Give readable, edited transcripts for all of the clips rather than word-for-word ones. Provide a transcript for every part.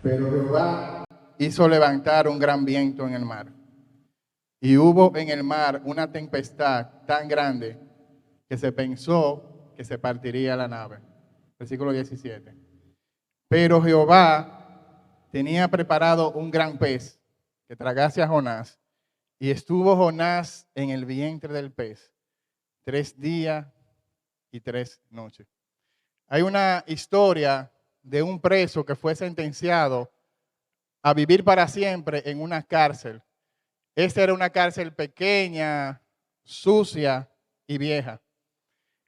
Pero Jehová hizo levantar un gran viento en el mar. Y hubo en el mar una tempestad tan grande que se pensó que se partiría la nave. Versículo 17. Pero Jehová tenía preparado un gran pez que tragase a Jonás. Y estuvo Jonás en el vientre del pez 3 días y 3 noches. Hay una historia de un preso que fue sentenciado a vivir para siempre en una cárcel. Esta era una cárcel pequeña, sucia y vieja.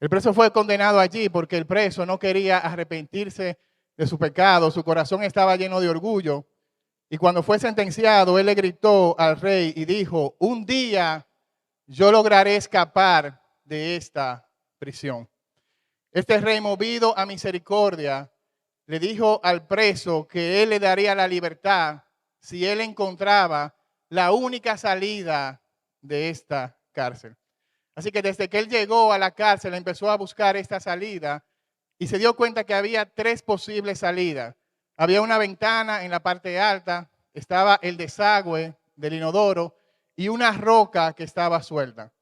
El preso fue condenado allí porque el preso no quería arrepentirse de su pecado. Su corazón estaba lleno de orgullo. Y cuando fue sentenciado, él le gritó al rey y dijo: un día yo lograré escapar de esta prisión. Este rey, movido a misericordia, le dijo al preso que él le daría la libertad si él encontraba la única salida de esta cárcel. Así que desde que él llegó a la cárcel empezó a buscar esta salida y se dio cuenta que había 3 posibles salidas. Había una ventana en la parte alta, estaba el desagüe del inodoro y una roca que estaba suelta.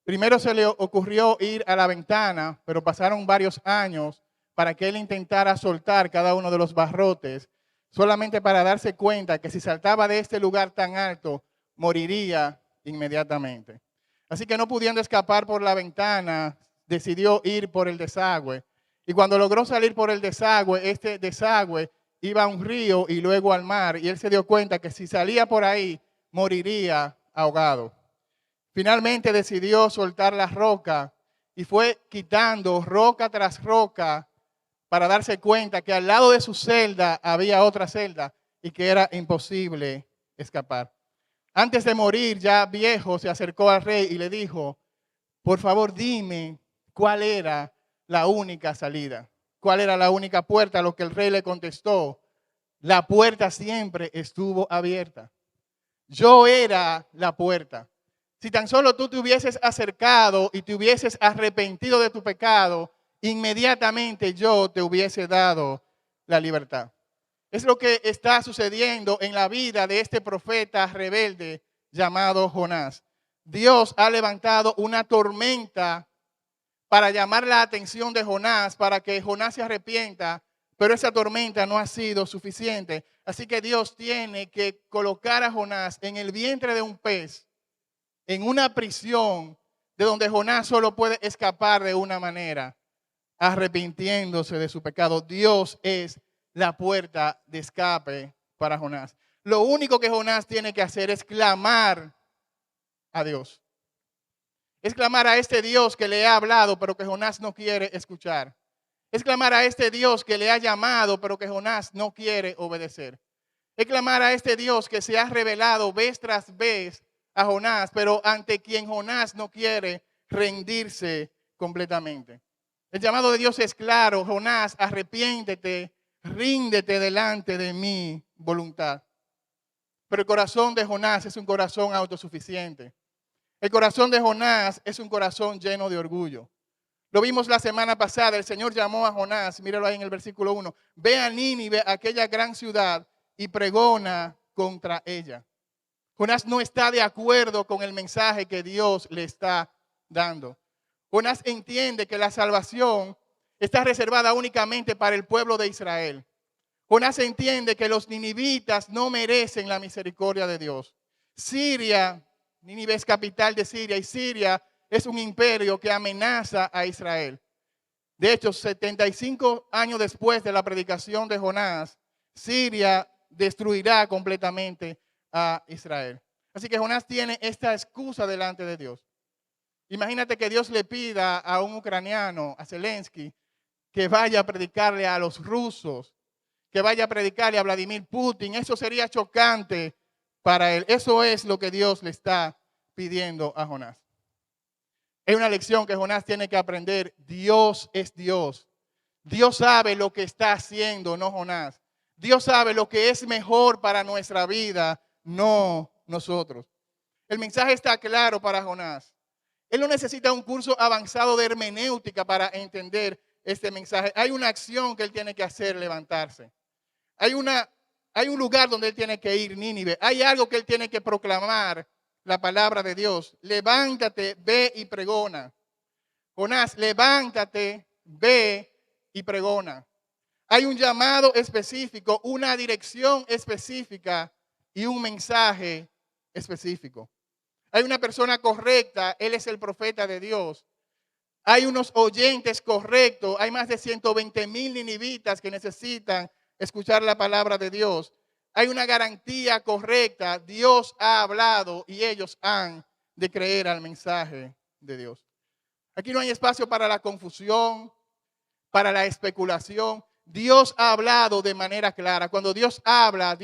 Primero se le ocurrió ir a la ventana, pero pasaron varios años para que él intentara soltar cada uno de los barrotes, solamente para darse cuenta que si saltaba de este lugar tan alto, moriría inmediatamente. Así que no pudiendo escapar por la ventana, decidió ir por el desagüe. Y cuando logró salir por el desagüe, este desagüe iba a un río y luego al mar. Y él se dio cuenta que si salía por ahí, moriría ahogado. Finalmente decidió soltar la roca y fue quitando roca tras roca para darse cuenta que al lado de su celda había otra celda y que era imposible escapar. Antes de morir, ya viejo, se acercó al rey y le dijo: por favor, dime cuál era la única salida, cuál era la única puerta. A lo que el rey le contestó: la puerta siempre estuvo abierta. Yo era la puerta. Si tan solo tú te hubieses acercado y te hubieses arrepentido de tu pecado, inmediatamente yo te hubiese dado la libertad. Es lo que está sucediendo en la vida de este profeta rebelde llamado Jonás. Dios ha levantado una tormenta para llamar la atención de Jonás, para que Jonás se arrepienta, pero esa tormenta no ha sido suficiente. Así que Dios tiene que colocar a Jonás en el vientre de un pez, en una prisión de donde Jonás solo puede escapar de una manera: arrepintiéndose de su pecado. Dios es la puerta de escape para Jonás. Lo único que Jonás tiene que hacer es clamar a Dios. Es clamar a este Dios que le ha hablado, pero que Jonás no quiere escuchar. Es clamar a este Dios que le ha llamado, pero que Jonás no quiere obedecer. Es clamar a este Dios que se ha revelado vez tras vez a Jonás, pero ante quien Jonás no quiere rendirse completamente. El llamado de Dios es claro: Jonás, arrepiéntete, ríndete delante de mi voluntad. Pero el corazón de Jonás es un corazón autosuficiente. El corazón de Jonás es un corazón lleno de orgullo. Lo vimos la semana pasada. El Señor llamó a Jonás, míralo ahí en el versículo 1. Ve a Nínive, aquella gran ciudad, y pregona contra ella. Jonás no está de acuerdo con el mensaje que Dios le está dando. Jonás entiende que la salvación está reservada únicamente para el pueblo de Israel. Jonás entiende que los ninivitas no merecen la misericordia de Dios. Siria, Nínive es capital de Siria, y Siria es un imperio que amenaza a Israel. De hecho, 75 años después de la predicación de Jonás, Siria destruirá completamente a Israel. Así que Jonás tiene esta excusa delante de Dios. Imagínate que Dios le pida a un ucraniano, a Zelensky, que vaya a predicarle a los rusos, que vaya a predicarle a Vladimir Putin. Eso sería chocante para él. Eso es lo que Dios le está pidiendo a Jonás. Es una lección que Jonás tiene que aprender. Dios es Dios. Dios sabe lo que está haciendo, no Jonás. Dios sabe lo que es mejor para nuestra vida, no nosotros. El mensaje está claro para Jonás. Él no necesita un curso avanzado de hermenéutica para entender este mensaje. Hay una acción que él tiene que hacer: levantarse. Hay una Hay un lugar donde él tiene que ir, Nínive. Hay algo que él tiene que proclamar, la palabra de Dios. Levántate, ve y pregona. Jonás, levántate, ve y pregona. Hay un llamado específico, una dirección específica y un mensaje específico. Hay una persona correcta, él es el profeta de Dios. Hay unos oyentes correctos, hay más de 120,000 ninivitas que necesitan escuchar la palabra de Dios. Hay una garantía correcta, Dios ha hablado y ellos han de creer al mensaje de Dios. Aquí no hay espacio para la confusión, para la especulación. Dios ha hablado de manera clara. Cuando Dios habla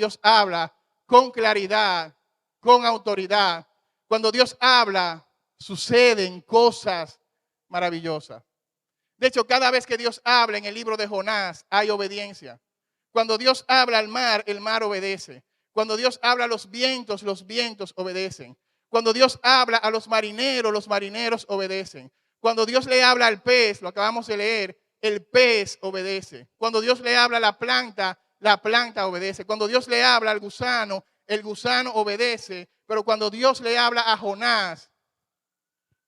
con claridad, con autoridad. Cuando Dios habla, suceden cosas maravillosas. De hecho, cada vez que Dios habla en el libro de Jonás, hay obediencia. Cuando Dios habla al mar, el mar obedece. Cuando Dios habla a los vientos obedecen. Cuando Dios habla a los marineros obedecen. Cuando Dios le habla al pez, lo acabamos de leer, el pez obedece. Cuando Dios le habla a la planta obedece. Cuando Dios le habla al gusano, el gusano obedece. Pero cuando Dios le habla a Jonás,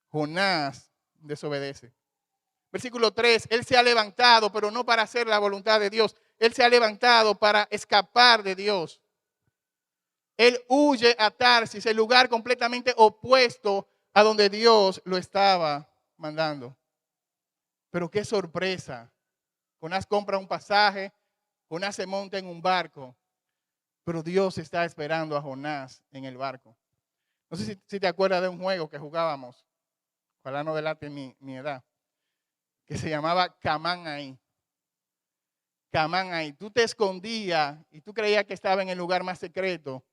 Jonás desobedece. Versículo 3, él se ha levantado, pero no para hacer la voluntad de Dios. Él se ha levantado para escapar de Dios. Él huye a Tarsis, el lugar completamente opuesto a donde Dios lo estaba mandando. Pero qué sorpresa. Jonás compra un pasaje, Jonás se monta en un barco, pero Dios está esperando a Jonás en el barco. No sé si te acuerdas de un juego que jugábamos, ojalá no delate mi edad, que se llamaba Camán ahí. Camán ahí. Tú te escondías y tú creías que estaba en el lugar más secreto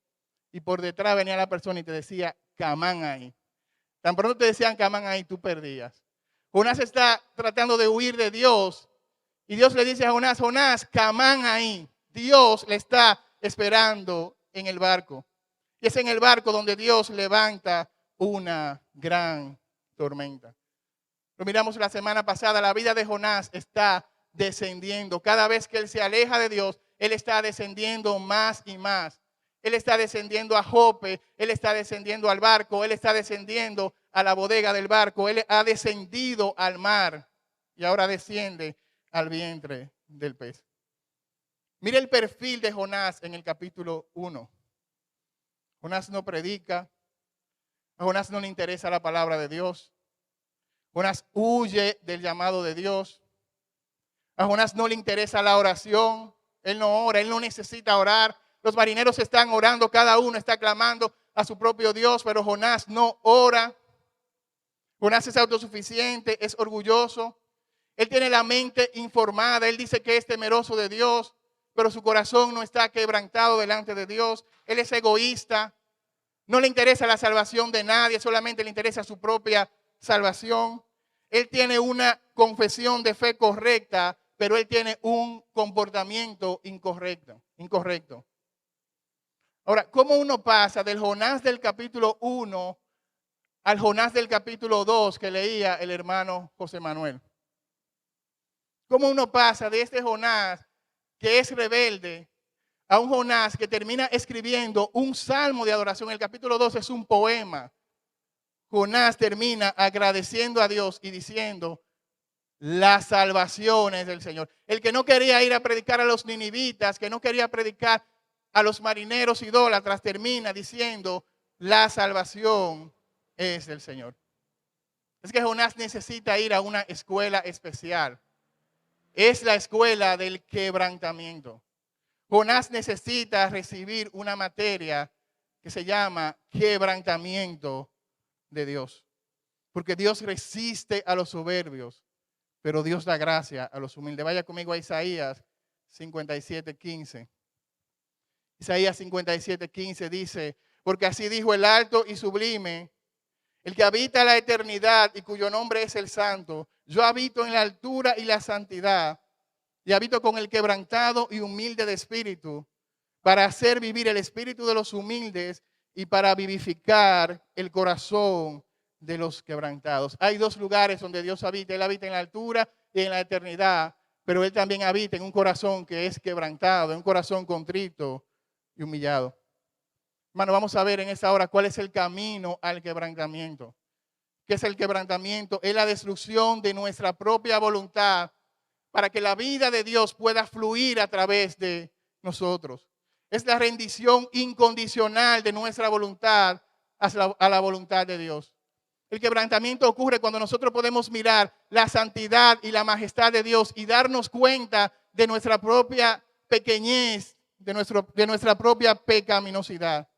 y por detrás venía la persona y te decía Camán ahí. Tan pronto te decían Camán ahí, tú perdías. Jonás está tratando de huir de Dios y Dios le dice a Jonás, Jonás, Camán ahí. Dios le está esperando en el barco. Y es en el barco donde Dios levanta una gran tormenta. Lo miramos la semana pasada, la vida de Jonás está descendiendo. Cada vez que él se aleja de Dios, él está descendiendo más y más. Él está descendiendo a Jope, él está descendiendo al barco, él está descendiendo a la bodega del barco, él ha descendido al mar y ahora desciende al vientre del pez. Mire el perfil de Jonás en el capítulo 1. Jonás no predica, a Jonás no le interesa la palabra de Dios. Jonás huye del llamado de Dios. A Jonás no le interesa la oración. Él no ora, él no necesita orar. Los marineros están orando, cada uno está clamando a su propio Dios, pero Jonás no ora. Jonás es autosuficiente, es orgulloso. Él tiene la mente informada. Él dice que es temeroso de Dios, pero su corazón no está quebrantado delante de Dios. Él es egoísta. No le interesa la salvación de nadie, solamente le interesa su propia salvación. Él tiene una confesión de fe correcta, pero él tiene un comportamiento incorrecto. Ahora, ¿cómo uno pasa del Jonás del capítulo 1 al Jonás del capítulo 2 que leía el hermano José Manuel? ¿Cómo uno pasa de este Jonás que es rebelde a un Jonás que termina escribiendo un salmo de adoración? El capítulo 2 es un poema. Jonás termina agradeciendo a Dios y diciendo, las salvaciones del Señor. El que no quería ir a predicar a los ninivitas, que no quería predicar a los marineros idólatras, termina diciendo, la salvación es del Señor. Es que Jonás necesita ir a una escuela especial. Es la escuela del quebrantamiento. Jonás necesita recibir una materia que se llama quebrantamiento de Dios. Porque Dios resiste a los soberbios, pero Dios da gracia a los humildes. Vaya conmigo a Isaías 57:15. Isaías 57:15 dice, porque así dijo el alto y sublime, el que habita la eternidad y cuyo nombre es el Santo. Yo habito en la altura y la santidad y habito con el quebrantado y humilde de espíritu para hacer vivir el espíritu de los humildes y para vivificar el corazón de los quebrantados. Hay dos lugares donde Dios habita. Él habita en la altura y en la eternidad, pero Él también habita en un corazón que es quebrantado, en un corazón contrito y humillado. Hermano, vamos a ver en esta hora cuál es el camino al quebrantamiento. ¿Qué es el quebrantamiento? Es la destrucción de nuestra propia voluntad para que la vida de Dios pueda fluir a través de nosotros. Es la rendición incondicional de nuestra voluntad a la voluntad de Dios. El quebrantamiento ocurre cuando nosotros podemos mirar la santidad y la majestad de Dios y darnos cuenta de nuestra propia pequeñez, de nuestra propia pecaminosidad.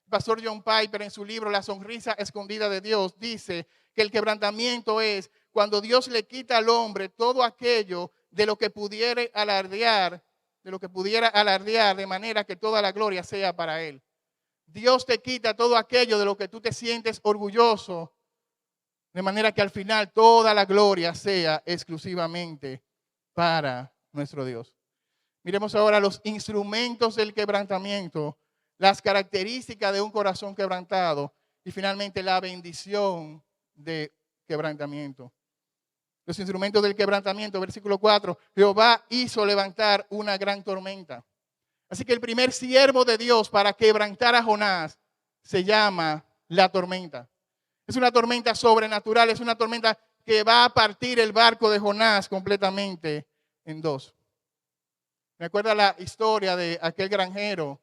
El pastor John Piper en su libro La sonrisa escondida de Dios dice que el quebrantamiento es cuando Dios le quita al hombre todo aquello de lo que pudiera alardear, de manera que toda la gloria sea para él. Dios te quita todo aquello de lo que tú te sientes orgulloso, de manera que al final toda la gloria sea exclusivamente para nuestro Dios. Miremos ahora los instrumentos del quebrantamiento, las características de un corazón quebrantado y finalmente la bendición de quebrantamiento. Los instrumentos del quebrantamiento, versículo 4, Jehová hizo levantar una gran tormenta. Así que el primer siervo de Dios para quebrantar a Jonás se llama la tormenta. Es una tormenta sobrenatural, es una tormenta que va a partir el barco de Jonás completamente en dos. Me acuerda la historia de aquel granjero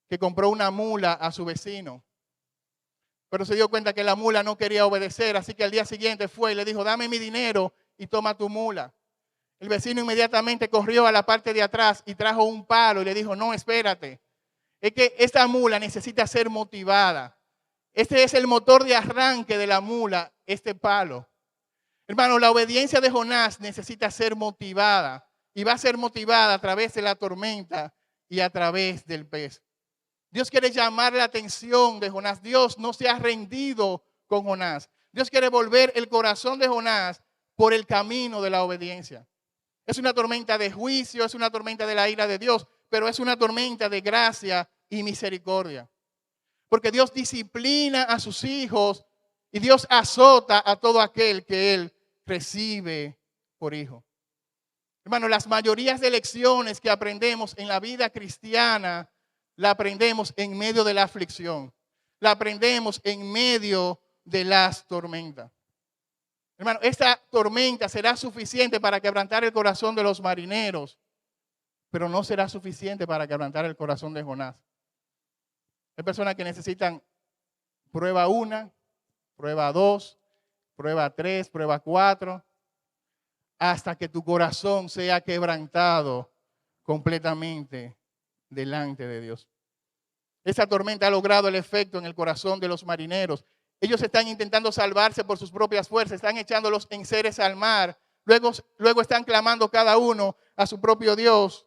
que compró una mula a su vecino, pero se dio cuenta que la mula no quería obedecer, así que al día siguiente fue y le dijo, dame mi dinero y toma tu mula. El vecino inmediatamente corrió a la parte de atrás y trajo un palo y le dijo, no, espérate, es que esta mula necesita ser motivada. Este es el motor de arranque de la mula, este palo. Hermano, la obediencia de Jonás necesita ser motivada y va a ser motivada a través de la tormenta y a través del pez. Dios quiere llamar la atención de Jonás. Dios no se ha rendido con Jonás. Dios quiere volver el corazón de Jonás por el camino de la obediencia. Es una tormenta de juicio, es una tormenta de la ira de Dios, pero es una tormenta de gracia y misericordia. Porque Dios disciplina a sus hijos y Dios azota a todo aquel que Él recibe por hijo. Hermano, las mayorías de lecciones que aprendemos en la vida cristiana, la aprendemos en medio de la aflicción. La aprendemos en medio de las tormentas. Hermano, esta tormenta será suficiente para quebrantar el corazón de los marineros, pero no será suficiente para quebrantar el corazón de Jonás. Hay personas que necesitan prueba 1, prueba 2, prueba 3, prueba 4, hasta que tu corazón sea quebrantado completamente delante de Dios. Esa tormenta ha logrado el efecto en el corazón de los marineros. Ellos están intentando salvarse por sus propias fuerzas, están echando los enseres al mar, luego están clamando cada uno a su propio Dios,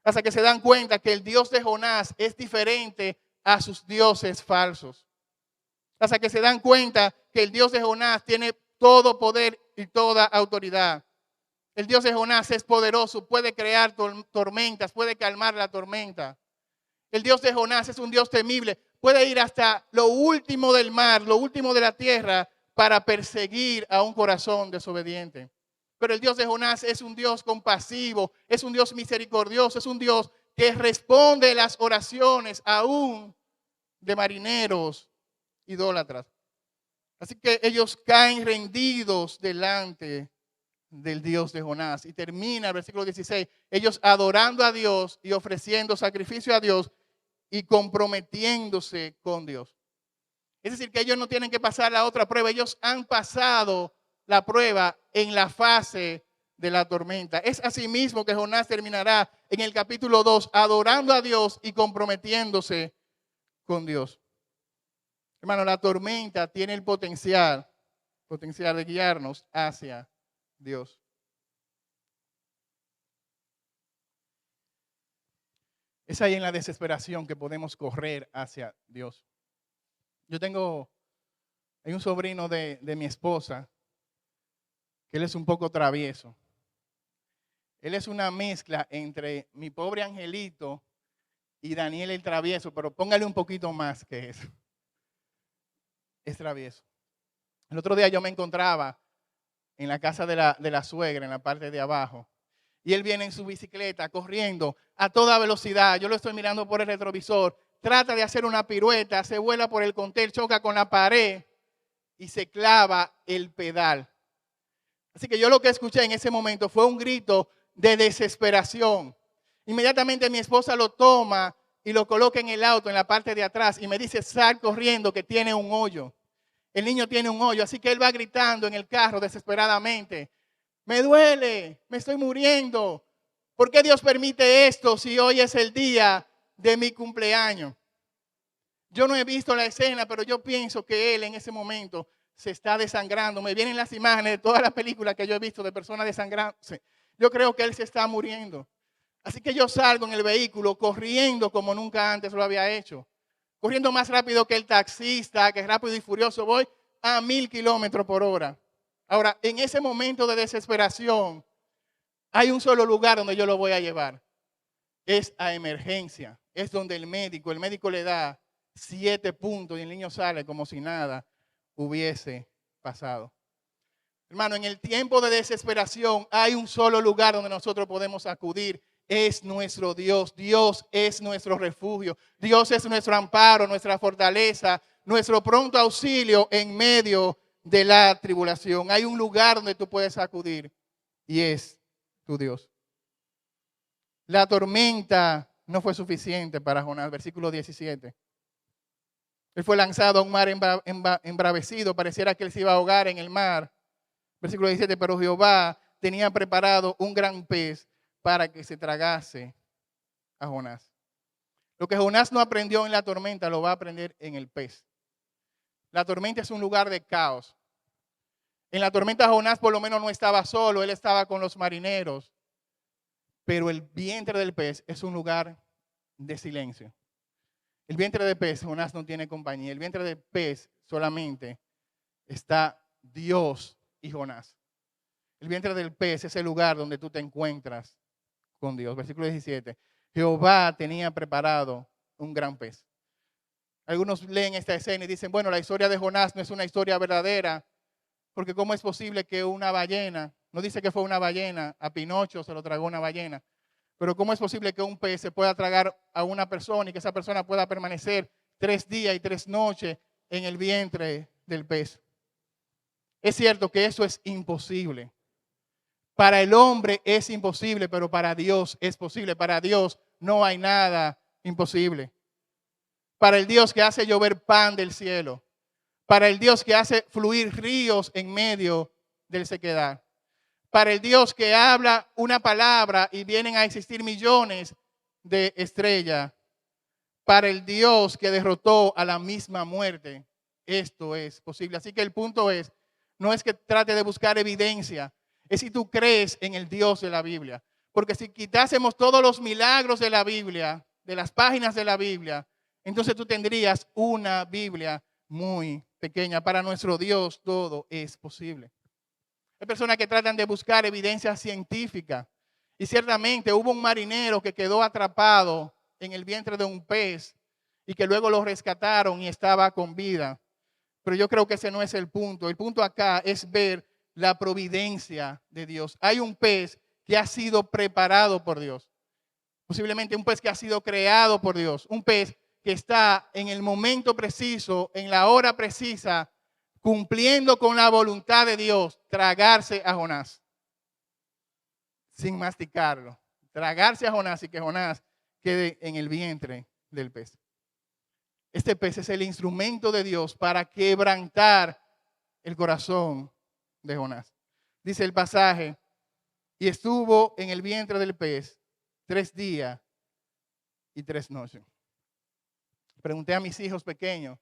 hasta que se dan cuenta que el Dios de Jonás es diferente a sus dioses falsos. Hasta que se dan cuenta que el Dios de Jonás tiene todo poder y toda autoridad. El Dios de Jonás es poderoso, puede crear tormentas, puede calmar la tormenta. El Dios de Jonás es un Dios temible, puede ir hasta lo último del mar, lo último de la tierra, para perseguir a un corazón desobediente. Pero el Dios de Jonás es un Dios compasivo, es un Dios misericordioso, es un Dios que responde las oraciones aún de marineros idólatras. Así que ellos caen rendidos delante del Dios de Jonás. Y termina el versículo 16, ellos adorando a Dios y ofreciendo sacrificio a Dios y comprometiéndose con Dios. Es decir, que ellos no tienen que pasar la otra prueba, ellos han pasado la prueba en la fase de la tormenta. Es así mismo que Jonás terminará en el capítulo 2, adorando a Dios y comprometiéndose con Dios. Hermano, la tormenta tiene el potencial de guiarnos hacia Dios. Es ahí en la desesperación que podemos correr hacia Dios. Hay un sobrino de mi esposa, que él es un poco travieso. Él es una mezcla entre mi pobre angelito y Daniel el travieso, pero póngale un poquito más que eso. Es travieso. El otro día yo me encontraba en la casa de la suegra, en la parte de abajo, Y él viene en su bicicleta corriendo a toda velocidad. Yo lo estoy mirando por el retrovisor. Trata de hacer una pirueta, se vuela por el contel, choca con la pared y se clava el pedal. Así que yo lo que escuché en ese momento fue un grito de desesperación. Inmediatamente mi esposa lo toma y lo coloca en el auto, en la parte de atrás, y me dice, sal corriendo que tiene un hoyo. El niño tiene un hoyo, así que él va gritando en el carro desesperadamente. Me duele, me estoy muriendo. ¿Por qué Dios permite esto si hoy es el día de mi cumpleaños? Yo no he visto la escena, pero yo pienso que él en ese momento se está desangrando. Me vienen las imágenes de todas las películas que yo he visto de personas desangrándose. Yo creo que él se está muriendo. Así que yo salgo en el vehículo corriendo como nunca antes lo había hecho. Corriendo más rápido que el taxista, que es rápido y furioso. Voy a 1000 kilómetros por hora. Ahora, en ese momento de desesperación, hay un solo lugar donde yo lo voy a llevar. Es a emergencia. Es donde el médico le da 7 puntos y el niño sale como si nada hubiese pasado. Hermano, en el tiempo de desesperación hay un solo lugar donde nosotros podemos acudir. Es nuestro Dios. Dios es nuestro refugio. Dios es nuestro amparo, nuestra fortaleza, nuestro pronto auxilio en medio de la tribulación. Hay un lugar donde tú puedes acudir y es tu Dios. La tormenta no fue suficiente para Jonás. Versículo 17. Él fue lanzado a un mar embravecido. Pareciera que él se iba a ahogar en el mar. Versículo 17. Pero Jehová tenía preparado un gran pez para que se tragase a Jonás. Lo que Jonás no aprendió en la tormenta lo va a aprender en el pez. La tormenta es un lugar de caos. En la tormenta Jonás por lo menos no estaba solo, él estaba con los marineros. Pero el vientre del pez es un lugar de silencio. El vientre de pez, Jonás no tiene compañía. El vientre de pez solamente está Dios y Jonás. El vientre del pez es el lugar donde tú te encuentras con Dios. Versículo 17. Jehová tenía preparado un gran pez. Algunos leen esta escena y dicen, bueno, la historia de Jonás no es una historia verdadera, porque ¿cómo es posible que una ballena, no dice que fue una ballena, a Pinocho se lo tragó una ballena, pero ¿cómo es posible que un pez se pueda tragar a una persona y que esa persona pueda permanecer 3 días y 3 noches en el vientre del pez? Es cierto que eso es imposible. Para el hombre es imposible, pero para Dios es posible. Para Dios no hay nada imposible. Para el Dios que hace llover pan del cielo. Para el Dios que hace fluir ríos en medio del sequedad. Para el Dios que habla una palabra y vienen a existir millones de estrellas. Para el Dios que derrotó a la misma muerte. Esto es posible. Así que el punto es, no es que trate de buscar evidencia, es si tú crees en el Dios de la Biblia. Porque si quitásemos todos los milagros de la Biblia, de las páginas de la Biblia, entonces tú tendrías una Biblia muy pequeña. Para nuestro Dios todo es posible. Hay personas que tratan de buscar evidencia científica. Y ciertamente hubo un marinero que quedó atrapado en el vientre de un pez y que luego lo rescataron y estaba con vida. Pero yo creo que ese no es el punto. El punto acá es ver la providencia de Dios. Hay un pez que ha sido preparado por Dios. Posiblemente un pez que ha sido creado por Dios. Un pez que está en el momento preciso, en la hora precisa, cumpliendo con la voluntad de Dios, tragarse a Jonás. Sin masticarlo. Tragarse a Jonás y que Jonás quede en el vientre del pez. Este pez es el instrumento de Dios para quebrantar el corazón de Jonás. Dice el pasaje, y estuvo en el vientre del pez 3 días y 3 noches. Pregunté a mis hijos pequeños,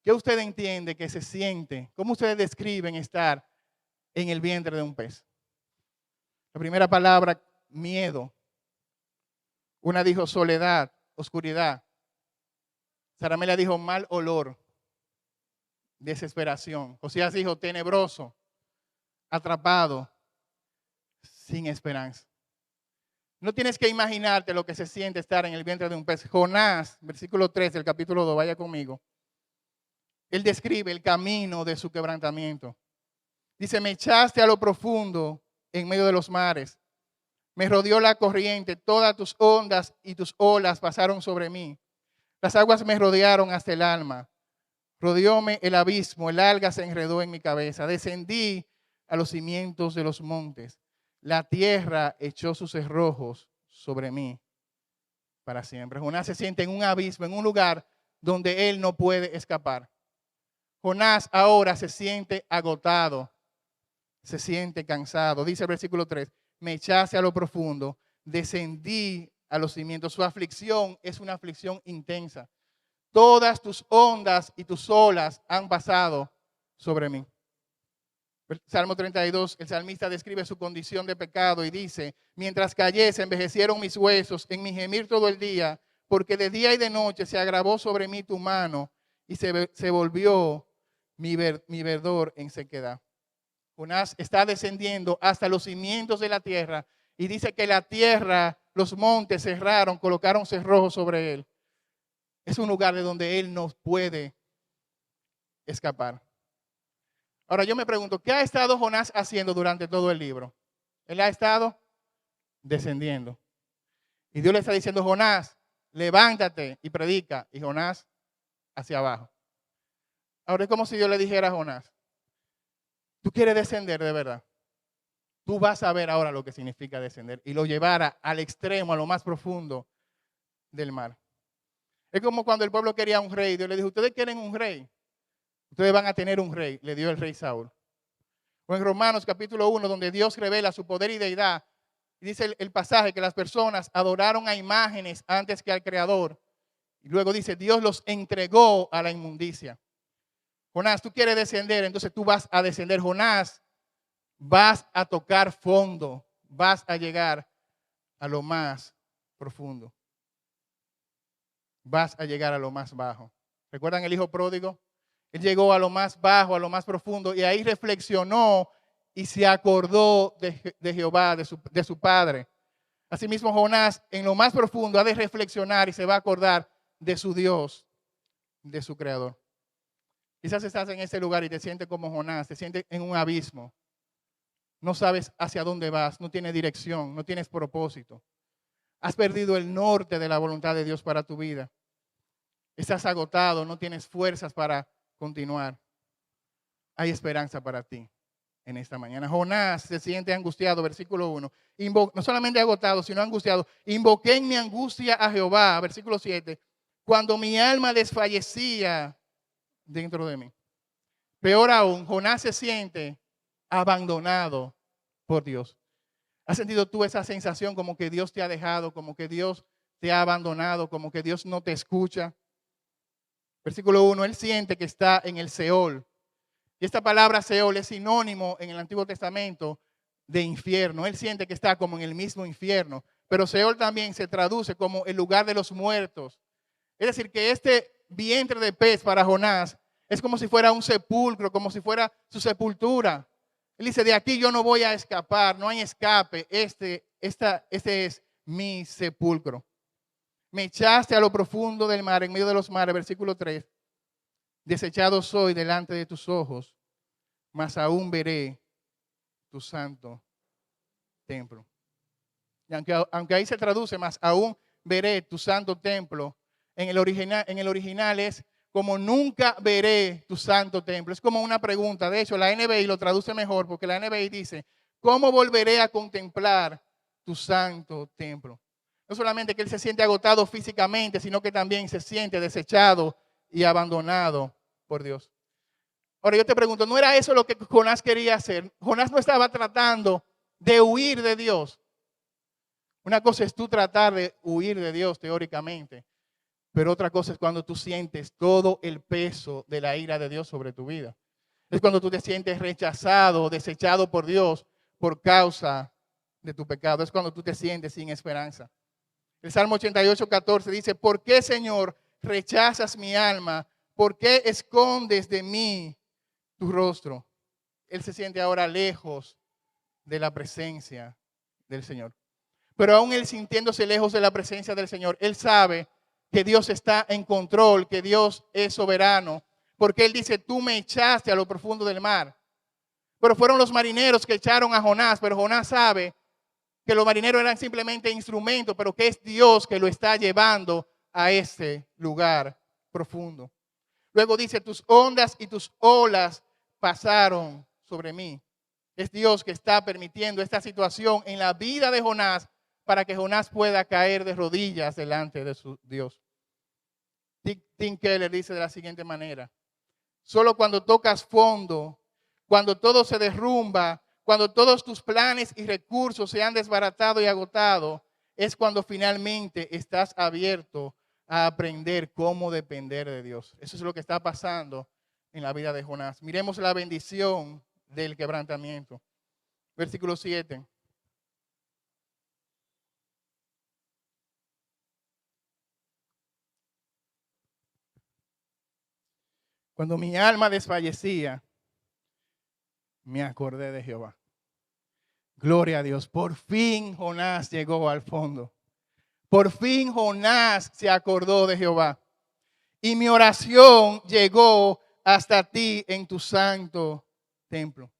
¿qué usted entiende que se siente? ¿Cómo ustedes describen estar en el vientre de un pez? La primera palabra, miedo. Una dijo soledad, oscuridad. Saramela dijo mal olor, desesperación. Josías dijo tenebroso, atrapado, sin esperanza. No tienes que imaginarte lo que se siente estar en el vientre de un pez. Jonás, versículo 3 del capítulo 2, vaya conmigo. Él describe el camino de su quebrantamiento. Dice, me echaste a lo profundo en medio de los mares. Me rodeó la corriente, todas tus ondas y tus olas pasaron sobre mí. Las aguas me rodearon hasta el alma. Rodeóme el abismo, el alga se enredó en mi cabeza. Descendí a los cimientos de los montes. La tierra echó sus cerrojos sobre mí para siempre. Jonás se siente en un abismo, en un lugar donde él no puede escapar. Jonás ahora se siente agotado, se siente cansado. Dice el versículo 3, me echaste a lo profundo, descendí a los cimientos. Su aflicción es una aflicción intensa. Todas tus ondas y tus olas han pasado sobre mí. Salmo 32, el salmista describe su condición de pecado y dice, mientras callé se envejecieron mis huesos en mi gemir todo el día, porque de día y de noche se agravó sobre mí tu mano y se volvió mi verdor en sequedad. Jonás está descendiendo hasta los cimientos de la tierra y dice que la tierra, los montes cerraron, colocaron cerrojos sobre él. Es un lugar de donde él no puede escapar. Ahora yo me pregunto, ¿qué ha estado Jonás haciendo durante todo el libro? Él ha estado descendiendo. Y Dios le está diciendo, Jonás, levántate y predica. Y Jonás hacia abajo. Ahora es como si Dios le dijera a Jonás, tú quieres descender de verdad. Tú vas a ver ahora lo que significa descender. Y lo llevara al extremo, a lo más profundo del mar. Es como cuando el pueblo quería un rey. Dios le dijo, ustedes quieren un rey. Ustedes van a tener un rey. Le dio el rey Saúl. O en Romanos capítulo 1, donde Dios revela su poder y deidad. Y dice el pasaje que las personas adoraron a imágenes antes que al Creador. Y luego dice, Dios los entregó a la inmundicia. Jonás, tú quieres descender, entonces tú vas a descender. Jonás, vas a tocar fondo. Vas a llegar a lo más profundo. Vas a llegar a lo más bajo. ¿Recuerdan el hijo pródigo? Él llegó a lo más bajo, a lo más profundo, y ahí reflexionó y se acordó de Jehová, de su padre. Asimismo, Jonás, en lo más profundo, ha de reflexionar y se va a acordar de su Dios, de su Creador. Quizás estás en ese lugar y te sientes como Jonás, te sientes en un abismo. No sabes hacia dónde vas, no tienes dirección, no tienes propósito. Has perdido el norte de la voluntad de Dios para tu vida. Estás agotado, no tienes fuerzas para continuar. Hay esperanza para ti en esta mañana. Jonás se siente angustiado, versículo 1. No solamente agotado, sino angustiado. Invoqué en mi angustia a Jehová, versículo 7. Cuando mi alma desfallecía dentro de mí. Peor aún, Jonás se siente abandonado por Dios. ¿Has sentido tú esa sensación como que Dios te ha dejado, como que Dios te ha abandonado, como que Dios no te escucha? Versículo 1, él siente que está en el Seol. Y esta palabra Seol es sinónimo en el Antiguo Testamento de infierno. Él siente que está como en el mismo infierno. Pero Seol también se traduce como el lugar de los muertos. Es decir, que este vientre de pez para Jonás es como si fuera un sepulcro, como si fuera su sepultura. Él dice, de aquí yo no voy a escapar, no hay escape. Este es mi sepulcro. Me echaste a lo profundo del mar, en medio de los mares, versículo 3. Desechado soy delante de tus ojos, mas aún veré tu santo templo. Y aunque ahí se traduce, mas aún veré tu santo templo, en el original es como nunca veré tu santo templo. Es como una pregunta. De hecho, la NBI lo traduce mejor porque la NBI dice, ¿cómo volveré a contemplar tu santo templo? No solamente que él se siente agotado físicamente, sino que también se siente desechado y abandonado por Dios. Ahora yo te pregunto, ¿no era eso lo que Jonás quería hacer? Jonás no estaba tratando de huir de Dios. Una cosa es tú tratar de huir de Dios teóricamente, pero otra cosa es cuando tú sientes todo el peso de la ira de Dios sobre tu vida. Es cuando tú te sientes rechazado, desechado por Dios por causa de tu pecado. Es cuando tú te sientes sin esperanza. El Salmo 88, 14 dice, ¿por qué, Señor, rechazas mi alma? ¿Por qué escondes de mí tu rostro? Él se siente ahora lejos de la presencia del Señor. Pero aún él sintiéndose lejos de la presencia del Señor, él sabe que Dios está en control, que Dios es soberano. Porque él dice, tú me echaste a lo profundo del mar. Pero fueron los marineros que echaron a Jonás, pero Jonás sabe que los marineros eran simplemente instrumentos, pero que es Dios que lo está llevando a ese lugar profundo. Luego dice, tus ondas y tus olas pasaron sobre mí. Es Dios que está permitiendo esta situación en la vida de Jonás para que Jonás pueda caer de rodillas delante de su Dios. Tim Keller dice de la siguiente manera: solo cuando tocas fondo, cuando todo se derrumba, cuando todos tus planes y recursos se han desbaratado y agotado, es cuando finalmente estás abierto a aprender cómo depender de Dios. Eso es lo que está pasando en la vida de Jonás. Miremos la bendición del quebrantamiento. Versículo 7. Cuando mi alma desfallecía, me acordé de Jehová. Gloria a Dios. Por fin Jonás llegó al fondo. Por fin Jonás se acordó de Jehová. Y mi oración llegó hasta ti en tu santo templo.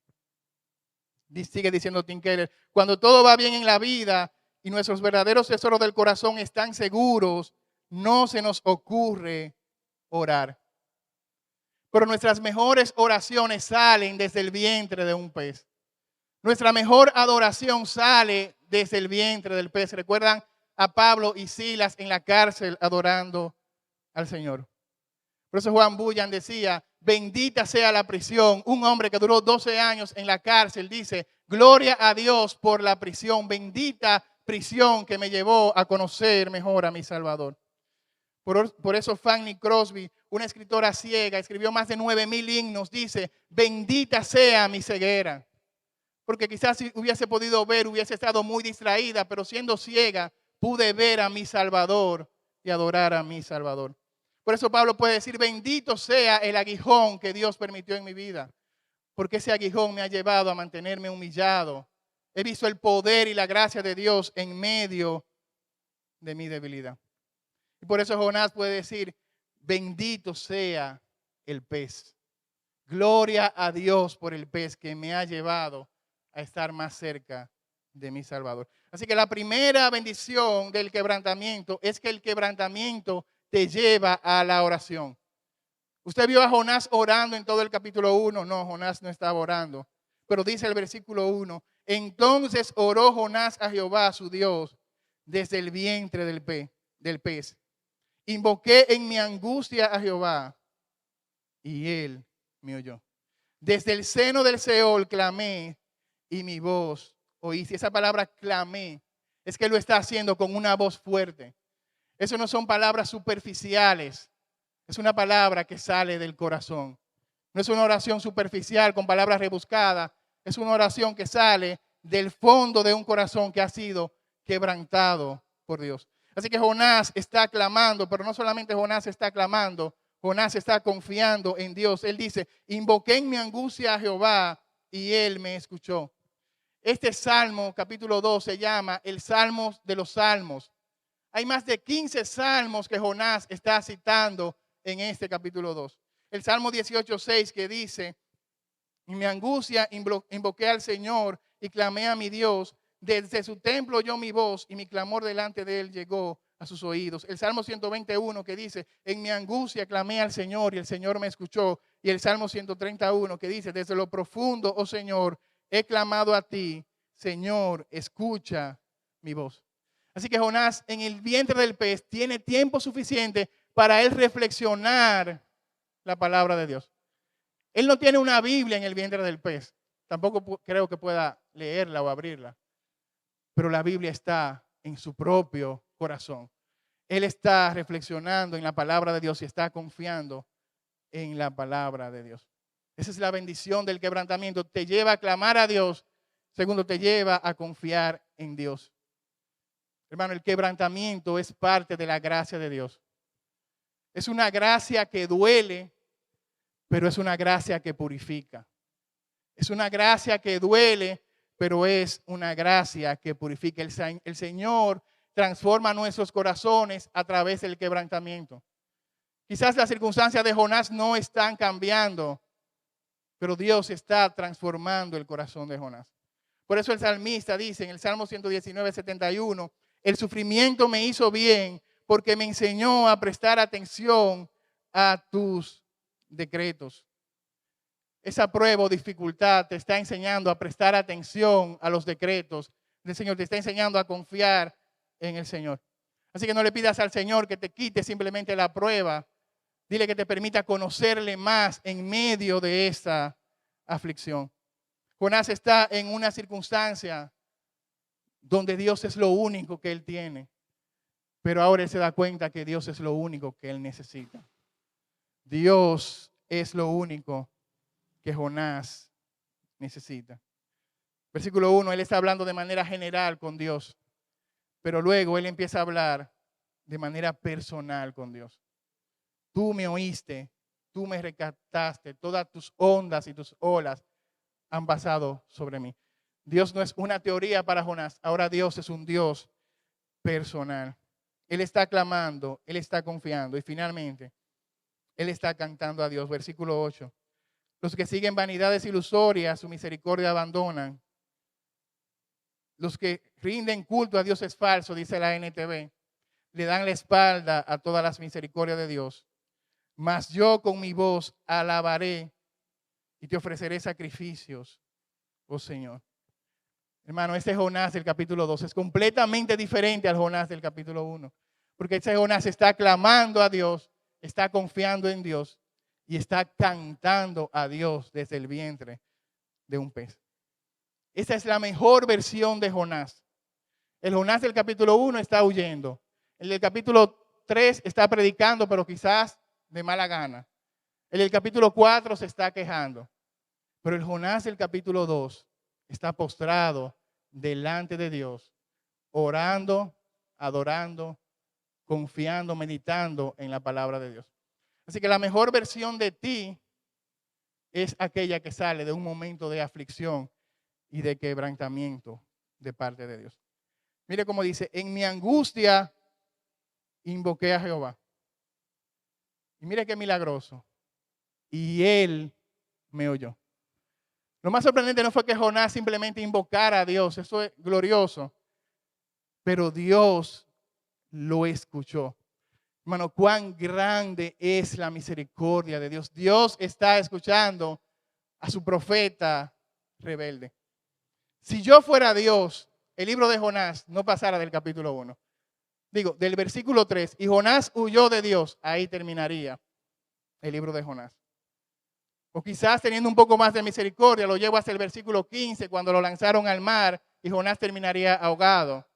Sigue diciendo Tim Keller, cuando todo va bien en la vida y nuestros verdaderos tesoros del corazón están seguros, no se nos ocurre orar. Pero nuestras mejores oraciones salen desde el vientre de un pez. Nuestra mejor adoración sale desde el vientre del pez. ¿Recuerdan a Pablo y Silas en la cárcel adorando al Señor? Por eso Juan Bunyan decía, bendita sea la prisión. Un hombre que duró 12 años en la cárcel dice, gloria a Dios por la prisión. Bendita prisión que me llevó a conocer mejor a mi Salvador. Por eso Fanny Crosby, una escritora ciega, escribió más de 9,000 himnos. Dice, bendita sea mi ceguera. Porque quizás si hubiese podido ver, hubiese estado muy distraída, pero siendo ciega, pude ver a mi Salvador y adorar a mi Salvador. Por eso Pablo puede decir, bendito sea el aguijón que Dios permitió en mi vida. Porque ese aguijón me ha llevado a mantenerme humillado. He visto el poder y la gracia de Dios en medio de mi debilidad. Y por eso Jonás puede decir, bendito sea el pez. Gloria a Dios por el pez que me ha llevado a estar más cerca de mi Salvador. Así que la primera bendición del quebrantamiento es que el quebrantamiento te lleva a la oración. ¿Usted vio a Jonás orando en todo el capítulo 1? No, Jonás no estaba orando. Pero dice el versículo 1, entonces oró Jonás a Jehová su Dios desde el vientre del pez. Invoqué en mi angustia a Jehová y él me oyó. Desde el seno del Seol clamé y mi voz oí. Si esa palabra clamé es que lo está haciendo con una voz fuerte. Eso no son palabras superficiales. Es una palabra que sale del corazón. No es una oración superficial con palabras rebuscadas. Es una oración que sale del fondo de un corazón que ha sido quebrantado por Dios. Así que Jonás está clamando, pero no solamente Jonás está clamando, Jonás está confiando en Dios. Él dice, invoqué en mi angustia a Jehová y él me escuchó. Este salmo, capítulo 2, se llama el Salmo de los Salmos. Hay más de 15 salmos que Jonás está citando en este capítulo 2. El Salmo 18:6 que dice, en mi angustia invoqué al Señor y clamé a mi Dios. Desde su templo oyó mi voz y mi clamor delante de él llegó a sus oídos. El Salmo 121 que dice, en mi angustia clamé al Señor y el Señor me escuchó. Y el Salmo 131 que dice, desde lo profundo, oh Señor, he clamado a ti. Señor, escucha mi voz. Así que Jonás en el vientre del pez tiene tiempo suficiente para él reflexionar la palabra de Dios. Él no tiene una Biblia en el vientre del pez. Tampoco creo que pueda leerla o abrirla. Pero la Biblia está en su propio corazón. Él está reflexionando en la palabra de Dios y está confiando en la palabra de Dios. Esa es la bendición del quebrantamiento. Te lleva a clamar a Dios. Segundo, te lleva a confiar en Dios. Hermano, el quebrantamiento es parte de la gracia de Dios. Es una gracia que duele, pero es una gracia que purifica. Es una gracia que duele, pero es una gracia que purifica. El Señor transforma nuestros corazones a través del quebrantamiento. Quizás las circunstancias de Jonás no están cambiando, pero Dios está transformando el corazón de Jonás. Por eso el salmista dice en el Salmo 119, 71, el sufrimiento me hizo bien porque me enseñó a prestar atención a tus decretos. Esa prueba o dificultad te está enseñando a prestar atención a los decretos del Señor. Te está enseñando a confiar en el Señor. Así que no le pidas al Señor que te quite simplemente la prueba. Dile que te permita conocerle más en medio de esta aflicción. Jonás está en una circunstancia donde Dios es lo único que él tiene. Pero ahora él se da cuenta que Dios es lo único que él necesita. Dios es lo único que Jonás necesita. Versículo 1, él está hablando de manera general con Dios. Pero luego él empieza a hablar de manera personal con Dios. Tú me oíste, tú me rescataste, todas tus ondas y tus olas han pasado sobre mí. Dios no es una teoría para Jonás, ahora Dios es un Dios personal. Él está clamando, él está confiando y finalmente él está cantando a Dios. Versículo 8. Los que siguen vanidades ilusorias, su misericordia abandonan. Los que rinden culto a Dios es falso, dice la NTV. Le dan la espalda a todas las misericordias de Dios. Mas yo con mi voz alabaré y te ofreceré sacrificios, oh Señor. Hermano, este Jonás del capítulo 2 es completamente diferente al Jonás del capítulo 1. Porque este Jonás está clamando a Dios, está confiando en Dios y está cantando a Dios desde el vientre de un pez. Esa es la mejor versión de Jonás. El Jonás del capítulo 1 está huyendo. El del capítulo 3 está predicando, pero quizás de mala gana. El del capítulo 4 se está quejando. Pero el Jonás del capítulo 2 está postrado delante de Dios, orando, adorando, confiando, meditando en la palabra de Dios. Así que la mejor versión de ti es aquella que sale de un momento de aflicción y de quebrantamiento de parte de Dios. Mire cómo dice, en mi angustia invoqué a Jehová. Y mire qué milagroso. Y él me oyó. Lo más sorprendente no fue que Jonás simplemente invocara a Dios, eso es glorioso, pero Dios lo escuchó. Hermano, cuán grande es la misericordia de Dios. Dios está escuchando a su profeta rebelde. Si yo fuera Dios, el libro de Jonás no pasara del capítulo 1. Digo, del versículo 3, y Jonás huyó de Dios, ahí terminaría el libro de Jonás. O quizás teniendo un poco más de misericordia, lo llevo hasta el versículo 15, cuando lo lanzaron al mar y Jonás terminaría ahogado.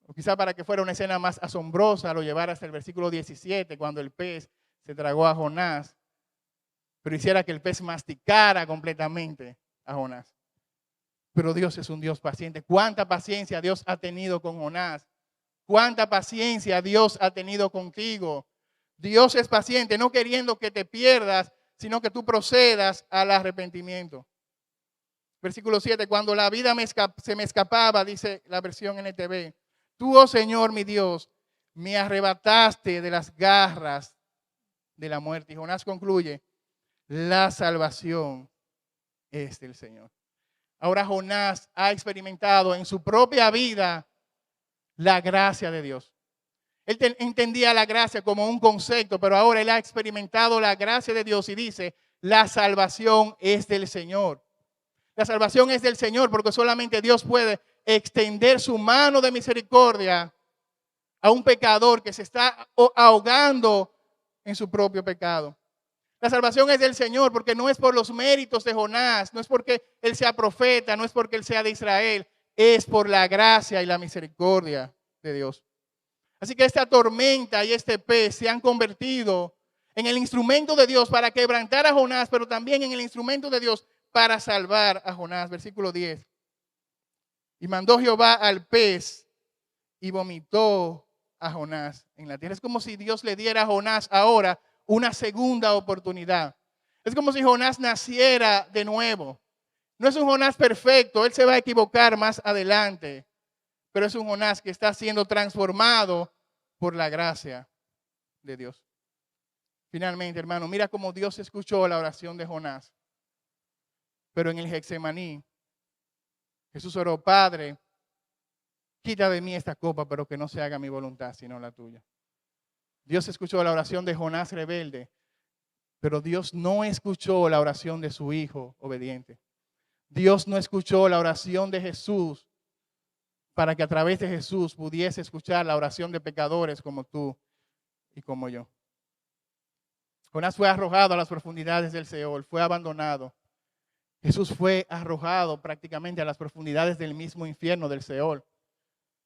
O quizás para que fuera una escena más asombrosa, lo llevara hasta el versículo 17, cuando el pez se tragó a Jonás, pero hiciera que el pez masticara completamente a Jonás. Pero Dios es un Dios paciente. ¿Cuánta paciencia Dios ha tenido con Jonás? ¿Cuánta paciencia Dios ha tenido contigo? Dios es paciente, no queriendo que te pierdas, sino que tú procedas al arrepentimiento. Versículo 7, cuando la vida se me escapaba, dice la versión NTV, tú, oh Señor, mi Dios, me arrebataste de las garras de la muerte. Y Jonás concluye, la salvación es del Señor. Ahora Jonás ha experimentado en su propia vida la gracia de Dios. Él entendía la gracia como un concepto, pero ahora él ha experimentado la gracia de Dios y dice, la salvación es del Señor. La salvación es del Señor porque solamente Dios puede extender su mano de misericordia a un pecador que se está ahogando en su propio pecado. La salvación es del Señor porque no es por los méritos de Jonás, no es porque él sea profeta, no es porque él sea de Israel, es por la gracia y la misericordia de Dios. Así que esta tormenta y este pez se han convertido en el instrumento de Dios para quebrantar a Jonás, pero también en el instrumento de Dios para salvar a Jonás. Versículo 10. Y mandó Jehová al pez y vomitó a Jonás en la tierra. Es como si Dios le diera a Jonás ahora una segunda oportunidad. Es como si Jonás naciera de nuevo. No es un Jonás perfecto, él se va a equivocar más adelante. Pero es un Jonás que está siendo transformado por la gracia de Dios. Finalmente, hermano, mira cómo Dios escuchó la oración de Jonás. Pero en el Getsemaní, Jesús oró, Padre, quita de mí esta copa, pero que no se haga mi voluntad, sino la tuya. Dios escuchó la oración de Jonás rebelde, pero Dios no escuchó la oración de su hijo obediente. Dios no escuchó la oración de Jesús para que a través de Jesús pudiese escuchar la oración de pecadores como tú y como yo. Jonás fue arrojado a las profundidades del Seol, fue abandonado. Jesús fue arrojado prácticamente a las profundidades del mismo infierno del Seol.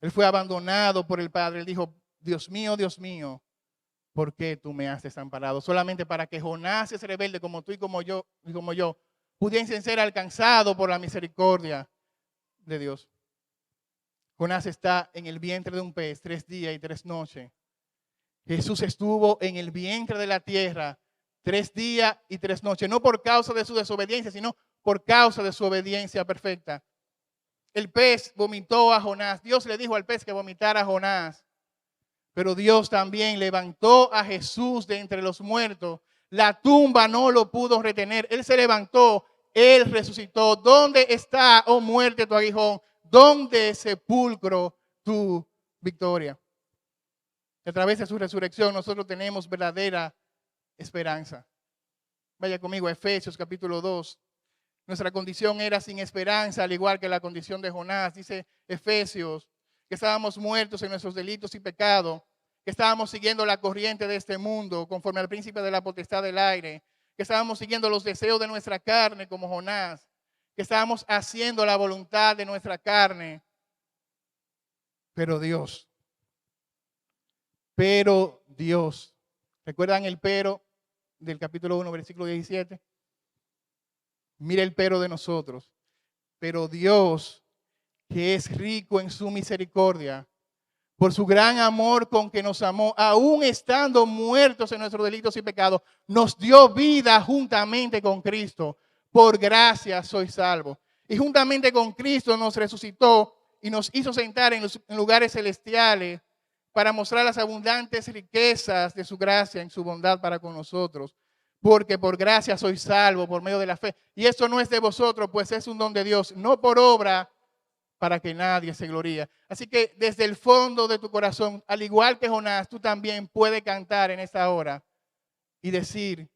Él fue abandonado por el Padre. Él dijo, Dios mío, ¿por qué tú me has desamparado? Solamente para que Jonás, ese rebelde como tú y como yo, pudiesen ser alcanzados por la misericordia de Dios. Jonás está en el vientre de un pez 3 días y 3 noches. Jesús estuvo en el vientre de la tierra 3 días y 3 noches, no por causa de su desobediencia, sino por causa de su obediencia perfecta. El pez vomitó a Jonás. Dios le dijo al pez que vomitara a Jonás. Pero Dios también levantó a Jesús de entre los muertos. La tumba no lo pudo retener. Él se levantó, Él resucitó. ¿Dónde está, oh muerte, tu aguijón? ¿Dónde, sepulcro, tu victoria? A través de su resurrección nosotros tenemos verdadera esperanza. Vaya conmigo a Efesios capítulo 2. Nuestra condición era sin esperanza, al igual que la condición de Jonás. Dice Efesios que estábamos muertos en nuestros delitos y pecados, que estábamos siguiendo la corriente de este mundo, conforme al príncipe de la potestad del aire, que estábamos siguiendo los deseos de nuestra carne como Jonás, que estábamos haciendo la voluntad de nuestra carne. Pero Dios, ¿recuerdan el pero del capítulo 1, versículo 17? Mira el pero de nosotros. Pero Dios, que es rico en su misericordia, por su gran amor con que nos amó, aún estando muertos en nuestros delitos y pecados, nos dio vida juntamente con Cristo. Por gracia sois salvos. Y juntamente con Cristo nos resucitó y nos hizo sentar en lugares celestiales para mostrar las abundantes riquezas de su gracia en su bondad para con nosotros. Porque por gracia sois salvos por medio de la fe. Y esto no es de vosotros, pues es un don de Dios, no por obra, para que nadie se gloríe. Así que desde el fondo de tu corazón, al igual que Jonás, tú también puedes cantar en esta hora y decir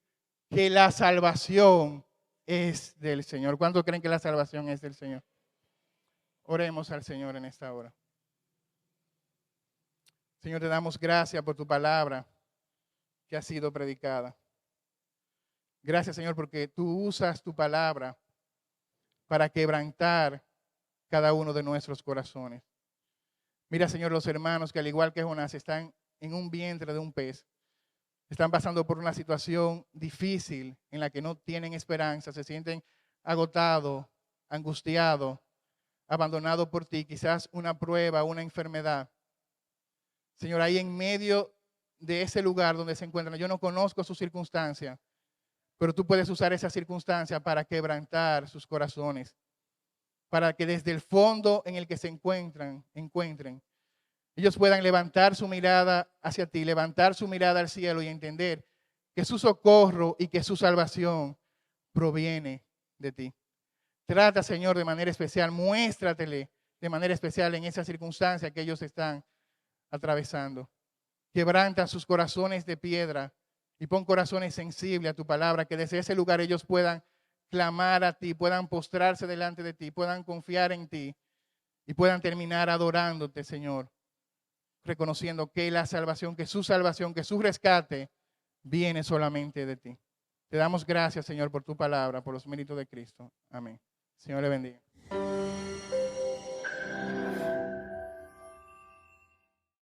que la salvación es del Señor. ¿Cuántos creen que la salvación es del Señor? Oremos al Señor en esta hora. Señor, te damos gracias por tu palabra que ha sido predicada. Gracias, Señor, porque tú usas tu palabra para quebrantar cada uno de nuestros corazones. Mira, Señor, los hermanos que al igual que Jonás están en un vientre de un pez, están pasando por una situación difícil en la que no tienen esperanza, se sienten agotados, angustiados, abandonados por ti, quizás una prueba, una enfermedad. Señor, ahí en medio de ese lugar donde se encuentran, yo no conozco sus circunstancias, pero tú puedes usar esa circunstancia para quebrantar sus corazones, para que desde el fondo en el que se encuentren, ellos puedan levantar su mirada hacia ti, levantar su mirada al cielo y entender que su socorro y que su salvación proviene de ti. Trata, Señor, de manera especial, muéstratele de manera especial en esa circunstancia que ellos están atravesando. Quebranta sus corazones de piedra y pon corazones sensibles a tu palabra, que desde ese lugar ellos puedan clamar a ti, puedan postrarse delante de ti, puedan confiar en ti y puedan terminar adorándote, Señor, reconociendo que la salvación, que su rescate viene solamente de ti. Te damos gracias, Señor, por tu palabra, por los méritos de Cristo. Amén. Señor le bendiga.